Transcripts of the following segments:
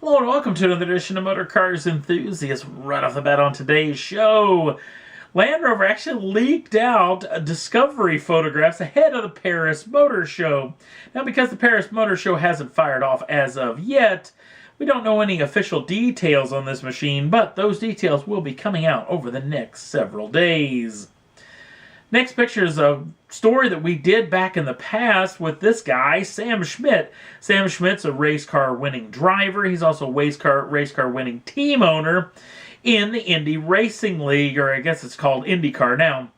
Hello and welcome to another edition of Motor Cars Enthusiasts. Right off the bat on today's show, Land Rover actually leaked out discovery photographs ahead of the Paris Motor Show. Now, because the Paris Motor Show hasn't fired off as of yet, we don't know any official details on this machine, but those details will be coming out over the next several days. Next picture is a story that we did back in the past with this guy, Sam Schmidt. Sam Schmidt's a race car winning driver. He's also a race car winning team owner in the Indy Racing League, or I guess it's called IndyCar now.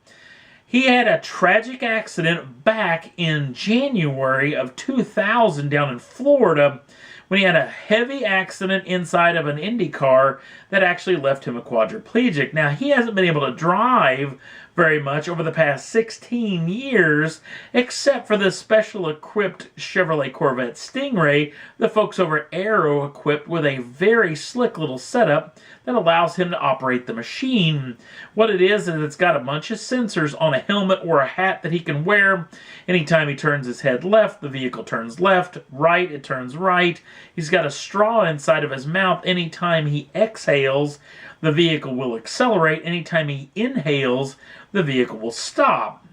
He had a tragic accident back in January of 2000 down in Florida when he had a heavy accident inside of an Indy car that actually left him a quadriplegic. Now, he hasn't been able to drive very much over the past 16 years, except for this special equipped Chevrolet Corvette Stingray the folks over at Aero equipped with a very slick little setup that allows him to operate the machine. What it is it's got a bunch of sensors on a helmet or a hat that he can wear. Anytime he turns his head left, the vehicle turns left. Right, it turns right. He's got a straw inside of his mouth. Anytime he exhales, the vehicle will accelerate. Anytime he inhales, the vehicle will stop.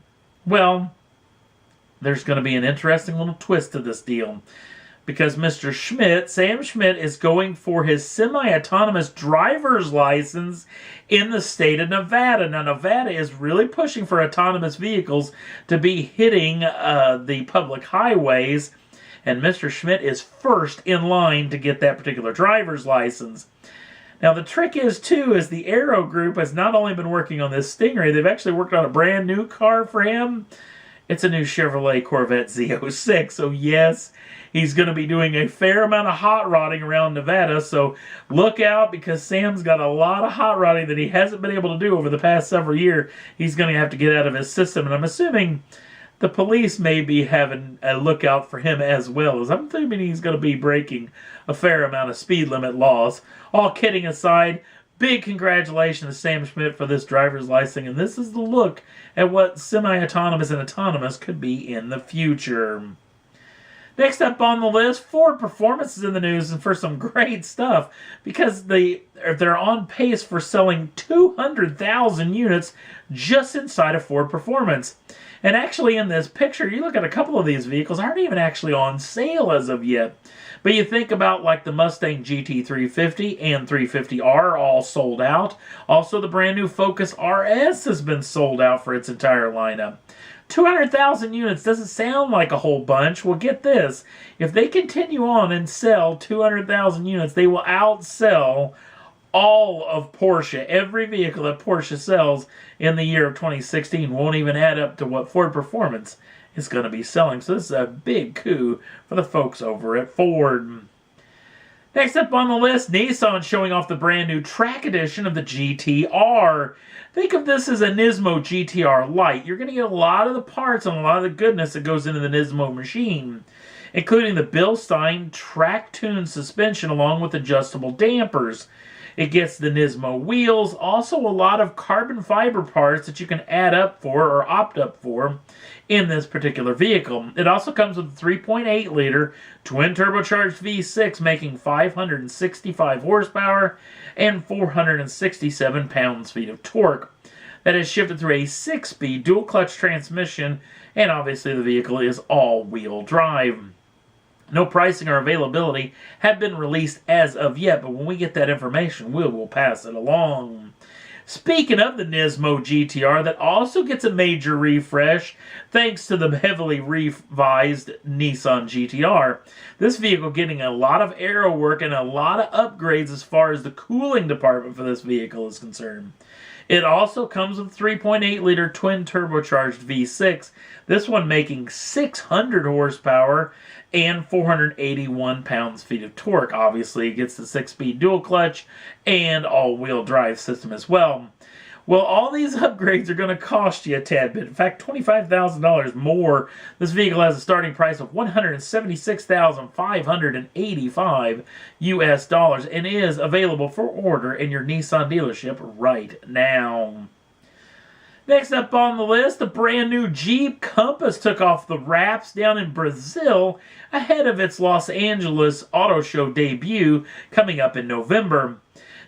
Well, there's going to be an interesting little twist to this deal, because Mr. Schmidt, Sam Schmidt, is going for his semi-autonomous driver's license in the state of Nevada. Now, Nevada is really pushing for autonomous vehicles to be hitting the public highways, and Mr. Schmidt is first in line to get that particular driver's license. Now, the trick is the Aero Group has not only been working on this Stingray, they've actually worked on a brand new car for him. It's a new Chevrolet Corvette Z06. So, yes, he's going to be doing a fair amount of hot rodding around Nevada. So, look out, because Sam's got a lot of hot rodding that he hasn't been able to do over the past several years. He's going to have to get out of his system. And I'm assuming the police may be having a lookout for him as well, as I'm thinking he's going to be breaking a fair amount of speed limit laws. All kidding aside, big congratulations to Sam Schmidt for this driver's license, and this is the look at what semi-autonomous and autonomous could be in the future. Next up on the list, Ford Performance is in the news, and for some great stuff, because they're on pace for selling 200,000 units just inside of Ford Performance. And actually, in this picture, you look at a couple of these vehicles aren't even actually on sale as of yet. But you think about like the Mustang GT350 and 350R all sold out. Also, the brand new Focus RS has been sold out for its entire lineup. 200,000 units doesn't sound like a whole bunch. Well, get this. If they continue on and sell 200,000 units, they will outsell all of Porsche. Every vehicle that Porsche sells in the year of 2016 won't even add up to what Ford Performance is going to be selling. So this is a big coup for the folks over at Ford. Next up on the list, Nissan showing off the brand new track edition of the GTR. Think of this as a Nismo GTR Lite. You're going to get a lot of the parts and a lot of the goodness that goes into the Nismo machine, including the Bilstein track-tuned suspension along with adjustable dampers. It gets the Nismo wheels, also a lot of carbon fiber parts that you can add up for or opt up for in this particular vehicle. It also comes with a 3.8 liter twin turbocharged V6 making 565 horsepower and 467 pounds-feet of torque. That is shifted through a 6-speed dual clutch transmission, and obviously the vehicle is all-wheel drive. No pricing or availability have been released as of yet, but when we get that information, we will pass it along. Speaking of the Nismo GTR, that also gets a major refresh thanks to the heavily revised Nissan GTR. This vehicle getting a lot of aero work and a lot of upgrades as far as the cooling department for this vehicle is concerned. It also comes with 3.8 liter twin turbocharged V6, this one making 600 horsepower and 481 pounds-feet of torque. Obviously, it gets the 6-speed dual clutch and all-wheel drive system as well. Well, all these upgrades are going to cost you a tad bit. In fact, $25,000 more. This vehicle has a starting price of $176,585 US dollars and is available for order in your Nissan dealership right now. Next up on the list, the brand new Jeep Compass took off the wraps down in Brazil ahead of its Los Angeles Auto Show debut coming up in November.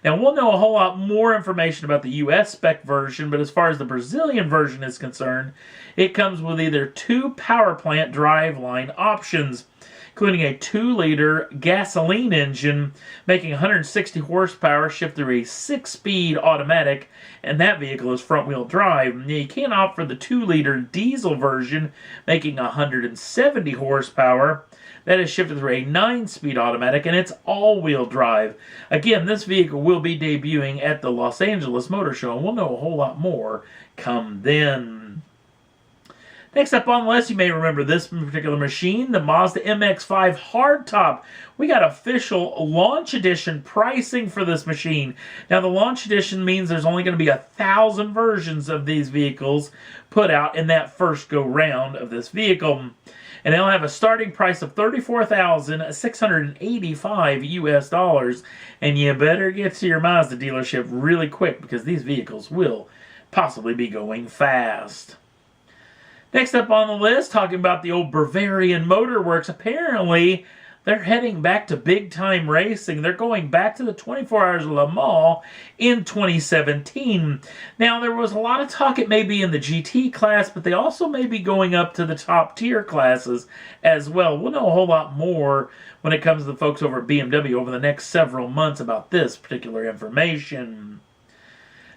Now, we'll know a whole lot more information about the US spec version, but as far as the Brazilian version is concerned, it comes with either two power plant driveline options, including a 2-liter gasoline engine making 160 horsepower shift through a 6-speed automatic, and that vehicle is front-wheel drive. Now, you can opt for the 2-liter diesel version making 170 horsepower. That is shifted through a 9-speed automatic, and it's all-wheel drive. Again, this vehicle will be debuting at the Los Angeles Motor Show, and we'll know a whole lot more come then. Next up on the list, you may remember this particular machine, the Mazda MX-5 hardtop. We got official launch edition pricing for this machine. Now, the launch edition means there's only going to be 1,000 versions of these vehicles put out in that first go-round of this vehicle. And they'll have a starting price of $34,685 US. And you better get to your Mazda dealership really quick because these vehicles will possibly be going fast. Next up on the list, talking about the old Bavarian Motor Works. Apparently, they're heading back to big-time racing. They're going back to the 24 Hours of Le Mans in 2017. Now, there was a lot of talk it may be in the GT class, but they also may be going up to the top-tier classes as well. We'll know a whole lot more when it comes to the folks over at BMW over the next several months about this particular information.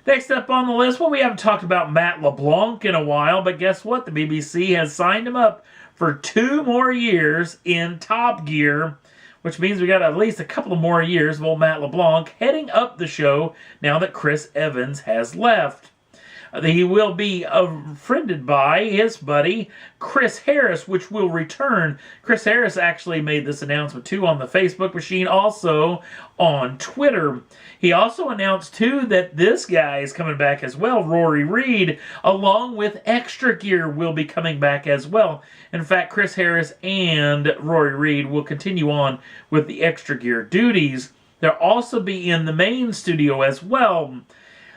Next up on the list, well, we haven't talked about Matt LeBlanc in a while, but guess what? The BBC has signed him up for 2 more years in Top Gear, which means we got at least a couple of more years of old Matt LeBlanc heading up the show now that Chris Evans has left. He will be befriended by his buddy Chris Harris, which will return. Chris Harris actually made this announcement too on the Facebook machine, also on Twitter. He also announced too that this guy is coming back as well. Rory Reid, along with Extra Gear, will be coming back as well. In fact, Chris Harris and Rory Reid will continue on with the Extra Gear duties. They'll also be in the main studio as well.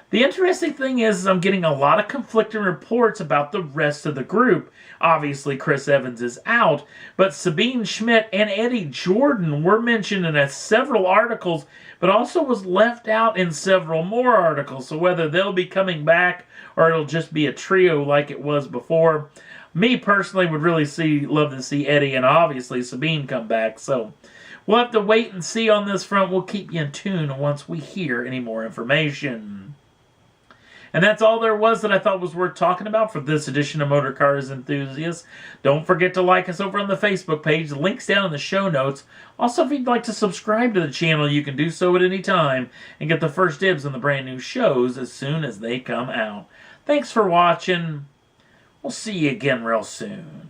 The interesting thing is I'm getting a lot of conflicting reports about the rest of the group. Obviously, Chris Evans is out, but Sabine Schmidt and Eddie Jordan were mentioned in several articles, but also was left out in several more articles. So whether they'll be coming back or it'll just be a trio like it was before, me personally would really love to see Eddie and obviously Sabine come back. So we'll have to wait and see on this front. We'll keep you in tune once we hear any more information. And that's all there was that I thought was worth talking about for this edition of Motor Cars Enthusiasts. Don't forget to like us over on the Facebook page. The link's down in the show notes. Also, if you'd like to subscribe to the channel, you can do so at any time and get the first dibs on the brand new shows as soon as they come out. Thanks for watching. We'll see you again real soon.